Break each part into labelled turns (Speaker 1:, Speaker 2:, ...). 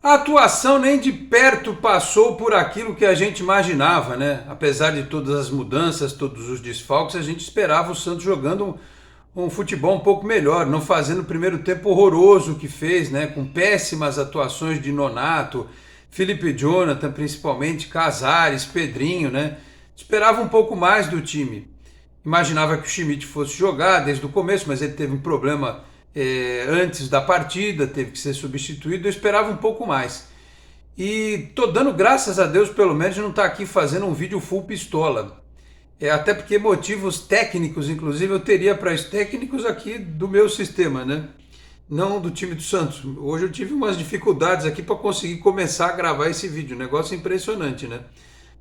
Speaker 1: A atuação nem de perto passou por aquilo que a gente imaginava, né? Apesar de todas as mudanças, todos os desfalques, a gente esperava o Santos jogando um futebol um pouco melhor, não fazendo o primeiro tempo horroroso que fez, né? Com péssimas atuações de Nonato, Felipe Jonathan, principalmente, Casares, Pedrinho, né? Esperava um pouco mais do time. Imaginava que o Schmidt fosse jogar desde o começo, mas ele teve um problema antes da partida, teve que ser substituído. Eu esperava um pouco mais. E tô dando graças a Deus, pelo menos, de não estar aqui fazendo um vídeo full pistola. Até porque motivos técnicos, inclusive, eu teria para os técnicos aqui do meu sistema, né? Não do time do Santos. Hoje eu tive umas dificuldades aqui para conseguir começar a gravar esse vídeo. Negócio impressionante, né?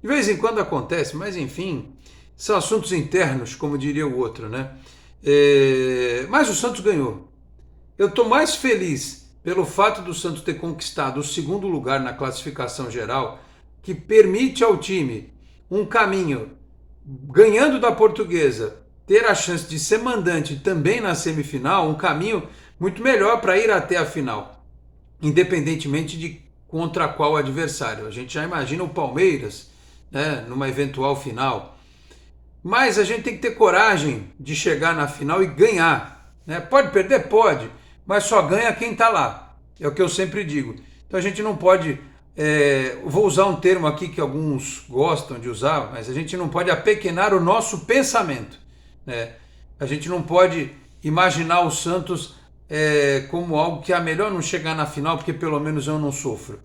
Speaker 1: De vez em quando acontece, mas enfim, são assuntos internos, como diria o outro, né? Mas o Santos ganhou. Eu estou mais feliz pelo fato do Santos ter conquistado o segundo lugar na classificação geral, que permite ao time um caminho, ganhando da Portuguesa, ter a chance de ser mandante também na semifinal, um caminho muito melhor para ir até a final, independentemente de contra qual adversário. A gente já imagina o Palmeiras, né, numa eventual final. Mas a gente tem que ter coragem de chegar na final e ganhar. Né? Pode perder? Pode, mas só ganha quem está lá. É o que eu sempre digo. Então a gente não pode. Vou usar um termo aqui que alguns gostam de usar, mas a gente não pode apequenar o nosso pensamento. Né? A gente não pode imaginar o Santos como algo que é melhor não chegar na final porque pelo menos eu não sofro.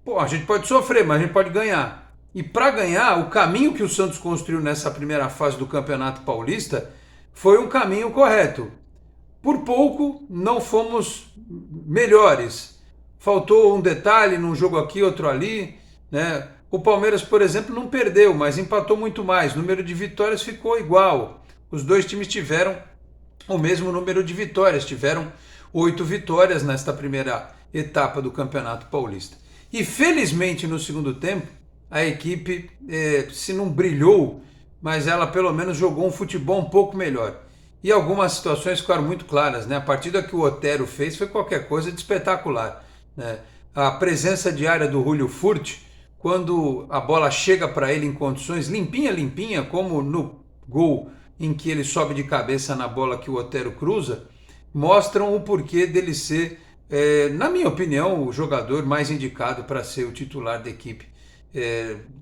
Speaker 1: Pô, a gente pode sofrer, mas a gente pode ganhar. E para ganhar, o caminho que o Santos construiu nessa primeira fase do Campeonato Paulista foi um caminho correto. Por pouco não fomos melhores. Faltou um detalhe num jogo aqui, outro ali, né? O Palmeiras, por exemplo, não perdeu, mas empatou muito mais. O número de vitórias ficou igual. Os dois times tiveram o mesmo número de vitórias, tiveram 8 vitórias nesta primeira etapa do Campeonato Paulista. E felizmente no segundo tempo, a equipe, se não brilhou, mas ela pelo menos jogou um futebol um pouco melhor. E algumas situações ficaram muito claras, né? A partida que o Otero fez foi qualquer coisa de espetacular. Né? A presença diária do Julio Furt, quando a bola chega para ele em condições limpinha, limpinha, como no gol em que ele sobe de cabeça na bola que o Otero cruza, mostram o porquê dele ser, na minha opinião, o jogador mais indicado para ser o titular da equipe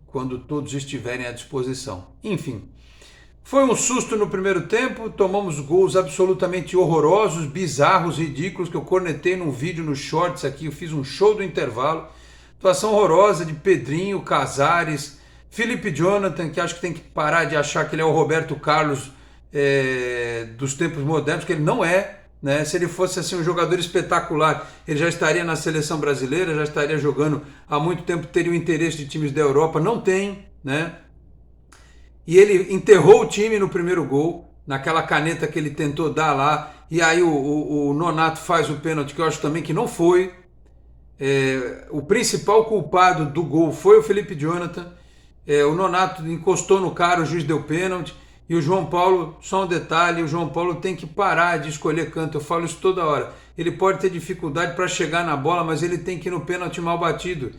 Speaker 1: quando todos estiverem à disposição. Enfim, foi um susto no primeiro tempo, tomamos gols absolutamente horrorosos, bizarros, ridículos, que eu cornetei num vídeo nos shorts aqui, eu fiz um show do intervalo. Atuação horrorosa de Pedrinho, Casares, Felipe Jonathan, que acho que tem que parar de achar que ele é o Roberto Carlos dos tempos modernos, que ele não é. Né? Se ele fosse assim um jogador espetacular, ele já estaria na seleção brasileira, já estaria jogando há muito tempo, teria o interesse de times da Europa, não tem, né? E ele enterrou o time no primeiro gol, naquela caneta que ele tentou dar lá, e aí o Nonato faz o pênalti, que eu acho também que não foi. O principal culpado do gol foi o Felipe Jonathan. O Nonato encostou no cara, o juiz deu pênalti. E o João Paulo, só um detalhe, o João Paulo tem que parar de escolher canto, eu falo isso toda hora. Ele pode ter dificuldade para chegar na bola, mas ele tem que ir no pênalti mal batido.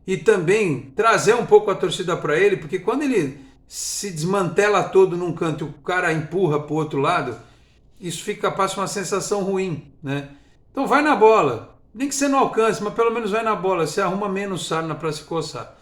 Speaker 1: E também trazer um pouco a torcida para ele, porque quando ele se desmantela todo num canto e o cara empurra para o outro lado, isso passa uma sensação ruim, né? Então vai na bola, nem que você não alcance, mas pelo menos vai na bola, você arruma menos sarna para se coçar.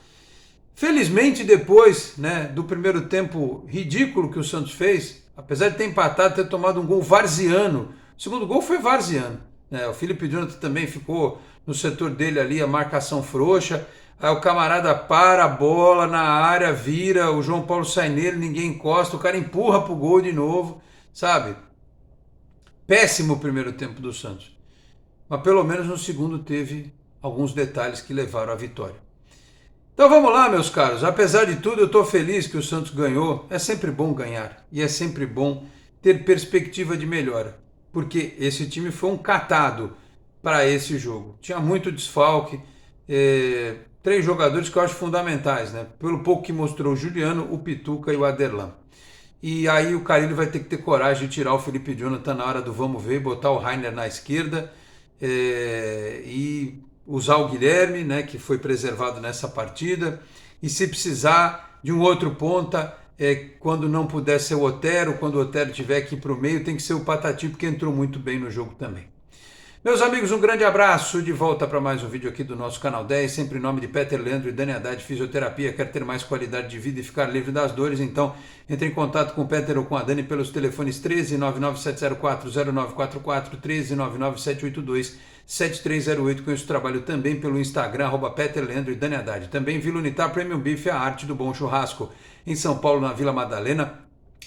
Speaker 1: Felizmente, depois, né, do primeiro tempo ridículo que o Santos fez, apesar de ter empatado, ter tomado um gol varziano, o segundo gol foi varziano. Né? O Felipe Jonathan também ficou no setor dele ali, a marcação frouxa. Aí o camarada para a bola na área, vira, o João Paulo sai nele, ninguém encosta, o cara empurra pro gol de novo, sabe? Péssimo o primeiro tempo do Santos. Mas pelo menos no segundo teve alguns detalhes que levaram à vitória. Então vamos lá, meus caros. Apesar de tudo, eu estou feliz que o Santos ganhou. É sempre bom ganhar e é sempre bom ter perspectiva de melhora, porque esse time foi um catado para esse jogo. Tinha muito desfalque, 3 jogadores que eu acho fundamentais, né? Pelo pouco que mostrou o Juliano, o Pituca e o Aderlan. E aí o Carille vai ter que ter coragem de tirar o Felipe Jonathan na hora do vamos ver, botar o Rainer na esquerda e usar o Guilherme, né, que foi preservado nessa partida, e se precisar de um outro ponta, quando não puder ser o Otero, quando o Otero tiver que ir para o meio, tem que ser o Patati, porque entrou muito bem no jogo também. Meus amigos, um grande abraço, de volta para mais um vídeo aqui do nosso Canal 10, sempre em nome de Peter Leandro e Dani Haddad Fisioterapia. Quer ter mais qualidade de vida e ficar livre das dores? Então entre em contato com o Peter ou com a Dani pelos telefones 13 99704 0944, 13 99782 7308. Conheço o trabalho também pelo Instagram, @Peter Leandro e Dani Haddad. Também Vila Unitar Premium Beef, a arte do bom churrasco. Em São Paulo, na Vila Madalena,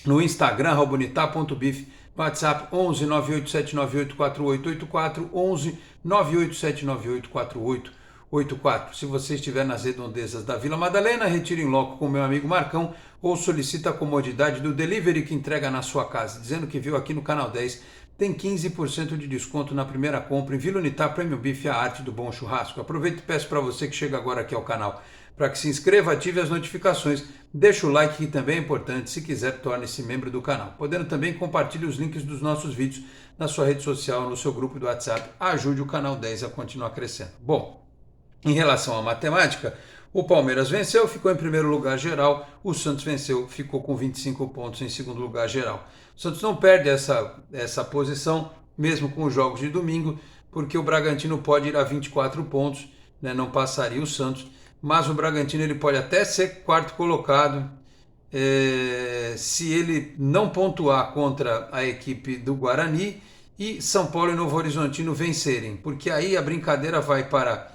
Speaker 1: no Instagram, @unitar.beef. WhatsApp 11 98798 4884, 11 98798 4884. Se você estiver nas redondezas da Vila Madalena, retire em loco com meu amigo Marcão ou solicita a comodidade do delivery que entrega na sua casa, dizendo que viu aqui no Canal 10. Tem 15% de desconto na primeira compra em Vila Unitar Premium Beef, a arte do bom churrasco. Aproveito e peço para você que chega agora aqui ao canal para que se inscreva, ative as notificações, deixa o like que também é importante, se quiser torne-se membro do canal. Podendo também compartilhe os links dos nossos vídeos na sua rede social, no seu grupo do WhatsApp, ajude o Canal 10 a continuar crescendo. Bom, em relação à matemática, o Palmeiras venceu, ficou em primeiro lugar geral, o Santos venceu, ficou com 25 pontos em segundo lugar geral. O Santos não perde essa posição, mesmo com os jogos de domingo, porque o Bragantino pode ir a 24 pontos, né, não passaria o Santos, mas o Bragantino ele pode até ser quarto colocado se ele não pontuar contra a equipe do Guarani e São Paulo e Novo Horizontino vencerem, porque aí a brincadeira vai para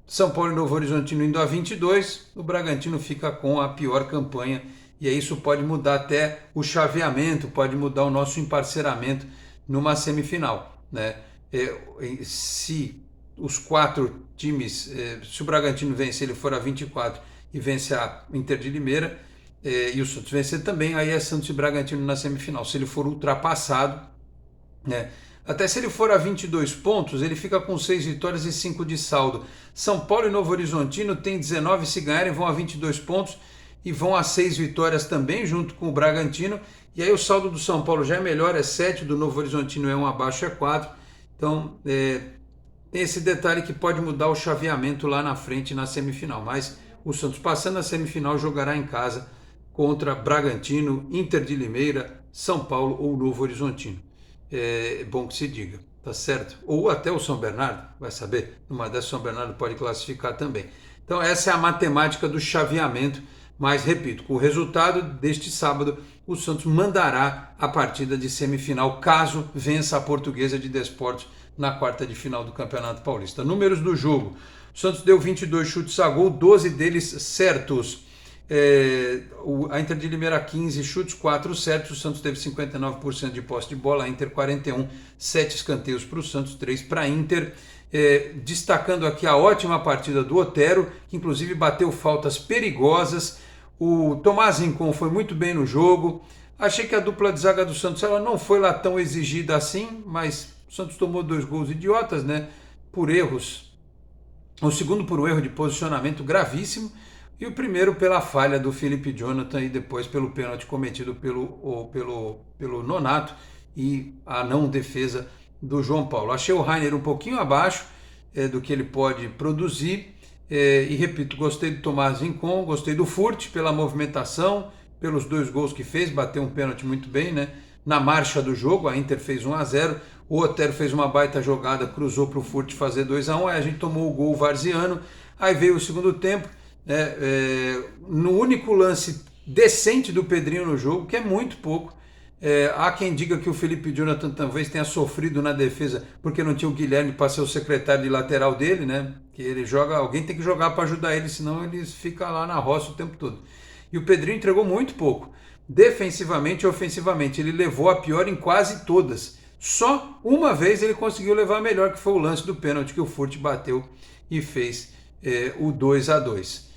Speaker 1: São Paulo e Novo Horizontino indo a 22, o Bragantino fica com a pior campanha e aí isso pode mudar até o chaveamento, pode mudar o nosso emparceramento numa semifinal, né? Se os quatro times, se o Bragantino vencer, ele for a 24 e vencer a Inter de Limeira, e o Santos vencer também, aí é Santos e Bragantino na semifinal. Se ele for ultrapassado, né, até se ele for a 22 pontos, ele fica com 6 vitórias e 5 de saldo. São Paulo e Novo Horizontino tem 19, se ganharem vão a 22 pontos e vão a 6 vitórias também, junto com o Bragantino, e aí o saldo do São Paulo já é melhor, é 7, do Novo Horizontino é 1 abaixo, é 4, então tem esse detalhe que pode mudar o chaveamento lá na frente na semifinal, mas o Santos passando a semifinal jogará em casa contra Bragantino, Inter de Limeira, São Paulo ou Novo Horizontino. É bom que se diga, tá certo? Ou até o São Bernardo, vai saber, numa dessas São Bernardo pode classificar também. Então essa é a matemática do chaveamento, mas repito, com o resultado deste sábado, o Santos mandará a partida de semifinal, caso vença a Portuguesa de Desportos na quarta de final do Campeonato Paulista. Números do jogo: o Santos deu 22 chutes a gol, 12 deles certos. A Inter de Limeira 15 chutes, 4 certos. O Santos teve 59% de posse de bola, a Inter 41, 7 escanteios para o Santos, 3 para a Inter. Destacando aqui a ótima partida do Otero, que inclusive bateu faltas perigosas. O Tomás Rincon foi muito bem no jogo. Achei que a dupla de zaga do Santos ela não foi lá tão exigida assim, mas o Santos tomou 2 gols idiotas, né? Por erros. O segundo por um erro de posicionamento gravíssimo e o primeiro pela falha do Felipe Jonathan e depois pelo pênalti cometido pelo Nonato e a não defesa do João Paulo. Achei o Rainer um pouquinho abaixo do que ele pode produzir e repito, gostei do Tomás Rincon, gostei do Furt pela movimentação, pelos 2 gols que fez, bateu um pênalti muito bem, né? Na marcha do jogo, a Inter fez 1-0, o Otero fez uma baita jogada, cruzou para o Furt fazer 2-1, aí a gente tomou o gol varziano, aí veio o segundo tempo, né? No único lance decente do Pedrinho no jogo, que é muito pouco, há quem diga que o Felipe Jonathan talvez tenha sofrido na defesa porque não tinha o Guilherme para ser o secretário de lateral dele, né? Que ele joga, alguém tem que jogar para ajudar ele, senão ele fica lá na roça o tempo todo. E o Pedrinho entregou muito pouco, defensivamente e ofensivamente, ele levou a pior em quase todas. Só uma vez ele conseguiu levar a melhor, que foi o lance do pênalti que o Furt bateu e fez o 2-2.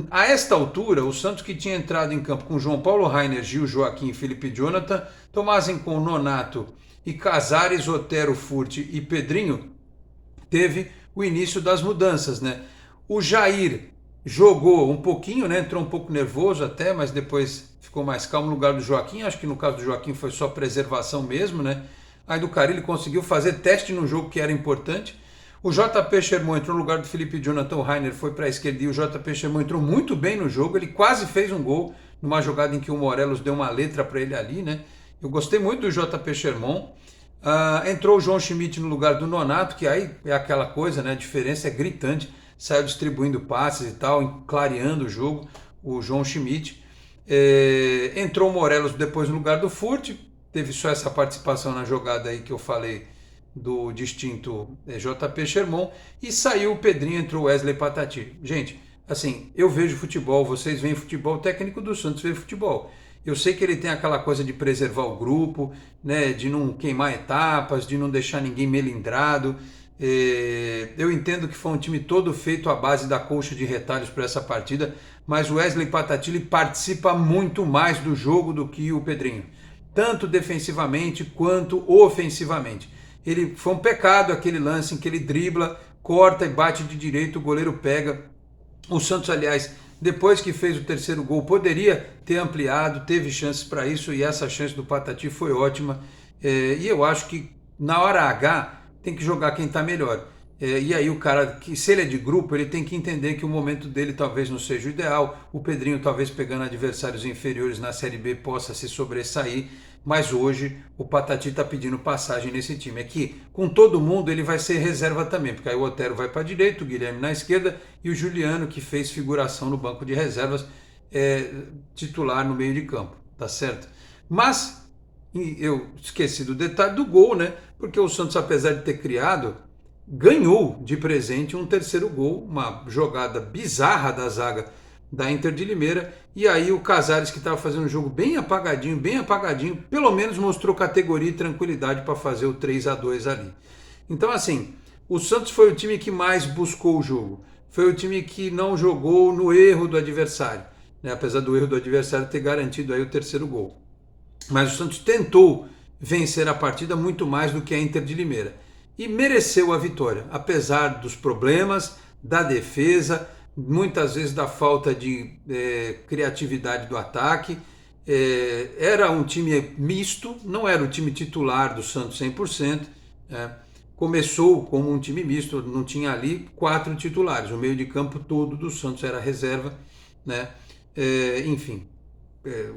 Speaker 1: A esta altura, o Santos, que tinha entrado em campo com João Paulo, Rainer, Gil, Joaquim e Felipe Jonathan, Tomás Rincon, Nonato e Casares, Otero, Furt e Pedrinho, teve o início das mudanças, né? O Jair jogou um pouquinho, né? Entrou um pouco nervoso até, mas depois ficou mais calmo no lugar do Joaquim. Acho que no caso do Joaquim foi só preservação mesmo, né? Aí do Carille conseguiu fazer teste no jogo que era importante. O JP Sherman entrou no lugar do Felipe Jonathan, o Rainer foi para a esquerda e o JP Sherman entrou muito bem no jogo, ele quase fez um gol numa jogada em que o Morelos deu uma letra para ele ali, né? Eu gostei muito do JP Sherman. Entrou o João Schmidt no lugar do Nonato, que aí é aquela coisa, né? A diferença é gritante, saiu distribuindo passes e tal, clareando o jogo, o João Schmidt. Entrou o Morelos depois no lugar do Furt, teve só essa participação na jogada aí que eu falei do distinto JP Sherman, e saiu o Pedrinho, entrou o Wesley Patati. Gente, assim, eu vejo futebol, vocês veem futebol, o técnico do Santos vê futebol. Eu sei que ele tem aquela coisa de preservar o grupo, né, de não queimar etapas, de não deixar ninguém melindrado. Eu entendo que foi um time todo feito à base da colcha de retalhos para essa partida, mas o Wesley Patati participa muito mais do jogo do que o Pedrinho, tanto defensivamente quanto ofensivamente. Ele foi um pecado aquele lance em que ele dribla, corta e bate de direito, o goleiro pega. O Santos, aliás, depois que fez o terceiro gol, poderia ter ampliado, teve chances para isso, e essa chance do Patati foi ótima. E eu acho que na hora H tem que jogar quem está melhor. E aí o cara, que se ele é de grupo, ele tem que entender que o momento dele talvez não seja o ideal. O Pedrinho, talvez pegando adversários inferiores na Série B, possa se sobressair. Mas hoje o Patati está pedindo passagem nesse time. É que com todo mundo ele vai ser reserva também, porque aí o Otero vai para a direita, o Guilherme na esquerda e o Juliano, que fez figuração no banco de reservas, titular no meio de campo, tá certo? Mas eu esqueci do detalhe do gol, né? Porque o Santos, apesar de ter criado, ganhou de presente um terceiro gol, uma jogada bizarra da zaga da Inter de Limeira, e aí o Casares, que estava fazendo um jogo bem apagadinho, pelo menos mostrou categoria e tranquilidade para fazer o 3-2 ali. Então, assim, o Santos foi o time que mais buscou o jogo, foi o time que não jogou no erro do adversário, né? Apesar do erro do adversário ter garantido aí o terceiro gol. Mas o Santos tentou vencer a partida muito mais do que a Inter de Limeira e mereceu a vitória, apesar dos problemas, da defesa, muitas vezes da falta de criatividade do ataque. Era um time misto, não era o time titular do Santos 100%, começou como um time misto, não tinha ali 4 titulares, o meio de campo todo do Santos era reserva, né? Enfim,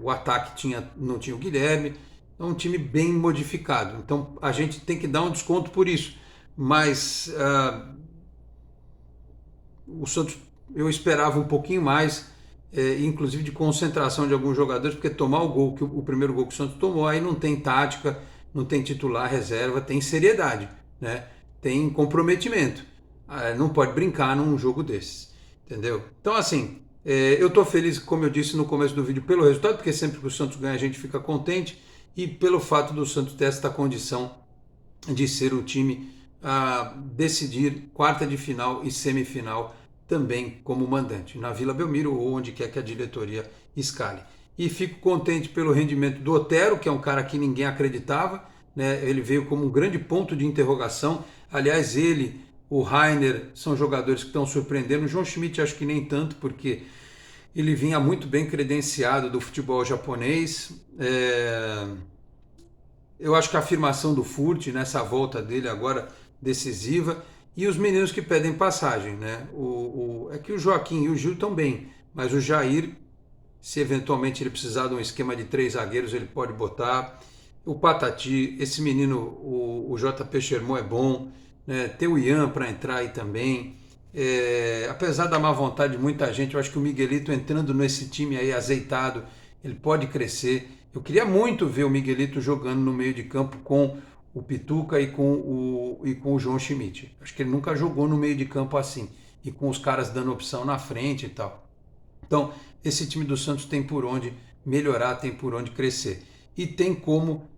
Speaker 1: o ataque não tinha o Guilherme, é um time bem modificado, então a gente tem que dar um desconto por isso, mas o Santos, eu esperava um pouquinho mais, inclusive de concentração de alguns jogadores, porque tomar o primeiro gol que o Santos tomou, aí não tem tática, não tem titular, reserva, tem seriedade, né? Tem comprometimento, não pode brincar num jogo desses, entendeu? Então, assim, eu estou feliz, como eu disse no começo do vídeo, pelo resultado, porque sempre que o Santos ganha a gente fica contente, e pelo fato do Santos ter esta condição de ser o time a decidir quarta de final e semifinal também como mandante, na Vila Belmiro ou onde quer que a diretoria escale. E fico contente pelo rendimento do Otero, que é um cara que ninguém acreditava, né? Ele veio como um grande ponto de interrogação. Aliás, o Rainer são jogadores que estão surpreendendo. O João Schmidt acho que nem tanto, porque ele vinha muito bem credenciado do futebol japonês. Eu acho que a afirmação do Furt nessa volta dele agora decisiva, e os meninos que pedem passagem, né? É que o Joaquim e o Gil estão bem, mas o Jair, se eventualmente ele precisar de um esquema de 3 zagueiros, ele pode botar. O Patati, esse menino, o JP Sherman é bom, né? Tem o Ian para entrar aí também. Apesar da má vontade de muita gente, eu acho que o Miguelito entrando nesse time aí azeitado, ele pode crescer. Eu queria muito ver o Miguelito jogando no meio de campo com o Pituca e com o João Schmidt. Acho que ele nunca jogou no meio de campo assim, e com os caras dando opção na frente e tal. Então, esse time do Santos tem por onde melhorar, tem por onde crescer. E tem como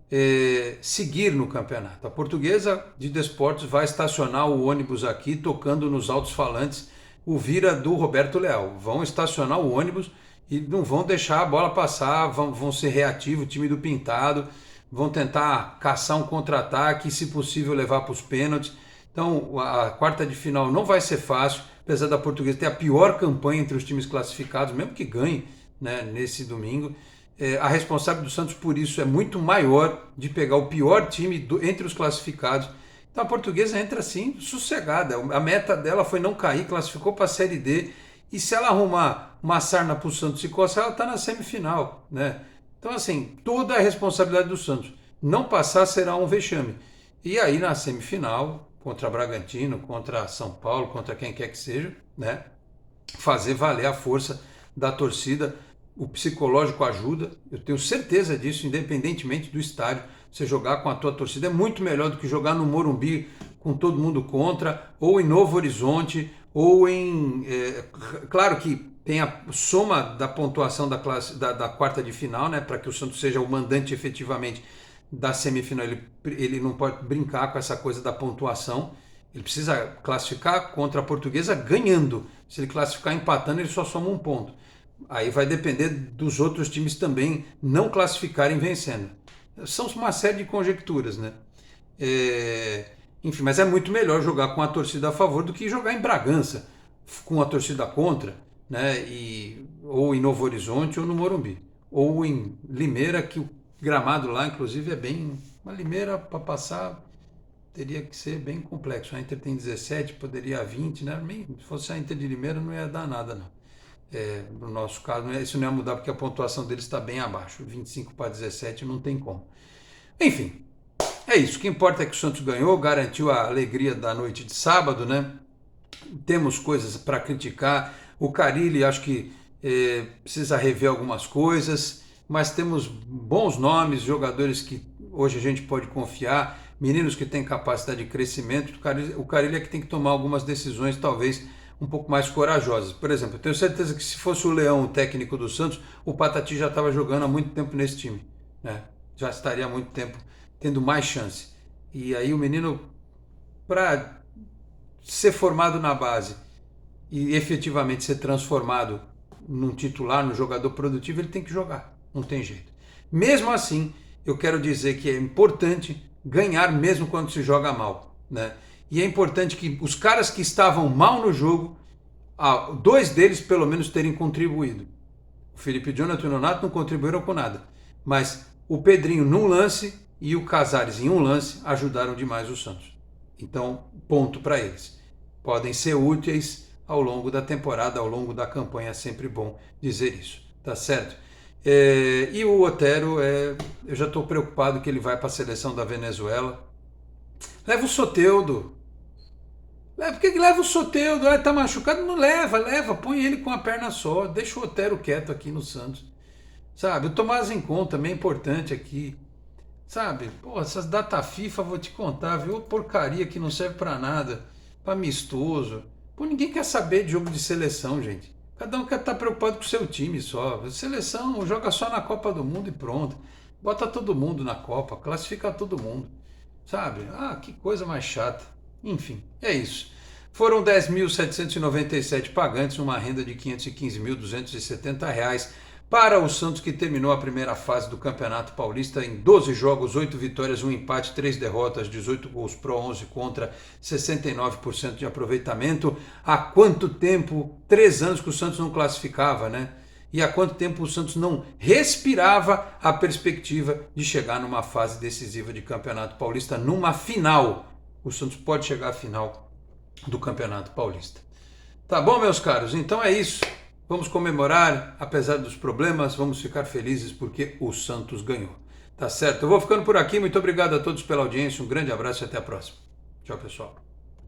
Speaker 1: seguir no campeonato. A Portuguesa de Desportos vai estacionar o ônibus aqui, tocando nos altos-falantes o Vira do Roberto Leal. Vão estacionar o ônibus e não vão deixar a bola passar, vão ser reativos, o time do Pintado, vão tentar caçar um contra-ataque e, se possível, levar para os pênaltis. Então, a quarta de final não vai ser fácil, apesar da Portuguesa ter a pior campanha entre os times classificados, mesmo que ganhe, né, nesse domingo. A responsabilidade do Santos por isso é muito maior, de pegar o pior time entre os classificados. Então a Portuguesa entra assim, sossegada. A meta dela foi não cair, classificou para a Série D. E se ela arrumar uma sarna para o Santos e coçar, ela está na semifinal, né? Então, assim, toda a responsabilidade do Santos. Não passar será um vexame. E aí, na semifinal, contra Bragantino, contra São Paulo, contra quem quer que seja, né? Fazer valer a força da torcida. O psicológico ajuda, eu tenho certeza disso, independentemente do estádio. Você jogar com a tua torcida é muito melhor do que jogar no Morumbi com todo mundo contra, ou em Novo Horizonte, ou em... claro que tem a soma da pontuação da quarta de final, né, para que o Santos seja o mandante efetivamente da semifinal. Ele não pode brincar com essa coisa da pontuação. Ele precisa classificar contra a Portuguesa ganhando. Se ele classificar empatando, ele só soma um ponto. Aí vai depender dos outros times também não classificarem vencendo. São uma série de conjecturas, né? Enfim, mas é muito melhor jogar com a torcida a favor do que jogar em Bragança com a torcida contra, né? Ou em Novo Horizonte ou no Morumbi. Ou em Limeira, que o gramado lá, inclusive, é bem... Uma Limeira para passar teria que ser bem complexo. A Inter tem 17, poderia 20, né? Se fosse a Inter de Limeira não ia dar nada, não. No nosso caso, isso não ia mudar porque a pontuação deles está bem abaixo. 25 para 17 não tem como. Enfim, é isso. O que importa é que o Santos ganhou, garantiu a alegria da noite de sábado, né? Temos coisas para criticar. O Carille, acho que precisa rever algumas coisas, mas temos bons nomes, jogadores que hoje a gente pode confiar, meninos que têm capacidade de crescimento. O Carille é que tem que tomar algumas decisões, talvez um pouco mais corajosas. Por exemplo, eu tenho certeza que se fosse o Leão o técnico do Santos, o Patati já estava jogando há muito tempo nesse time, né? Já estaria há muito tempo tendo mais chance. E aí o menino, para ser formado na base e efetivamente ser transformado num titular, num jogador produtivo, ele tem que jogar, não tem jeito. Mesmo assim, eu quero dizer que é importante ganhar mesmo quando se joga mal, né? E é importante que os caras que estavam mal no jogo, dois deles pelo menos terem contribuído. O Felipe Jonathan e o Nonato não contribuíram com nada, mas o Pedrinho num lance e o Casares em um lance ajudaram demais o Santos. Então, ponto para eles. Podem ser úteis ao longo da temporada, ao longo da campanha, é sempre bom dizer isso, tá certo? E o Otero, eu já estou preocupado que ele vai para a seleção da Venezuela. Leva o Soteldo. Por que leva o Soteldo? Tá machucado? Não leva, põe ele com a perna só, deixa o Otero quieto aqui no Santos. Sabe, o Tomás Rincon também é importante aqui. Sabe, pô, essas data FIFA, vou te contar, viu? Porcaria que não serve pra nada, pra amistoso. Pô, ninguém quer saber de jogo de seleção, gente. Cada um quer estar preocupado com o seu time só. Seleção, joga só na Copa do Mundo e pronto. Bota todo mundo na Copa, classifica todo mundo. Sabe? Que coisa mais chata. Enfim, é isso. Foram 10.797 pagantes, uma renda de R$ 515.270 para o Santos, que terminou a primeira fase do Campeonato Paulista em 12 jogos, 8 vitórias, 1 empate, 3 derrotas, 18 gols pró, 11 contra, 69% de aproveitamento. Há quanto tempo? 3 anos que o Santos não classificava, né? E há quanto tempo o Santos não respirava a perspectiva de chegar numa fase decisiva de Campeonato Paulista, numa final. O Santos pode chegar à final do Campeonato Paulista. Tá bom, meus caros? Então é isso. Vamos comemorar, apesar dos problemas, vamos ficar felizes porque o Santos ganhou. Tá certo? Eu vou ficando por aqui. Muito obrigado a todos pela audiência. Um grande abraço e até a próxima. Tchau, pessoal.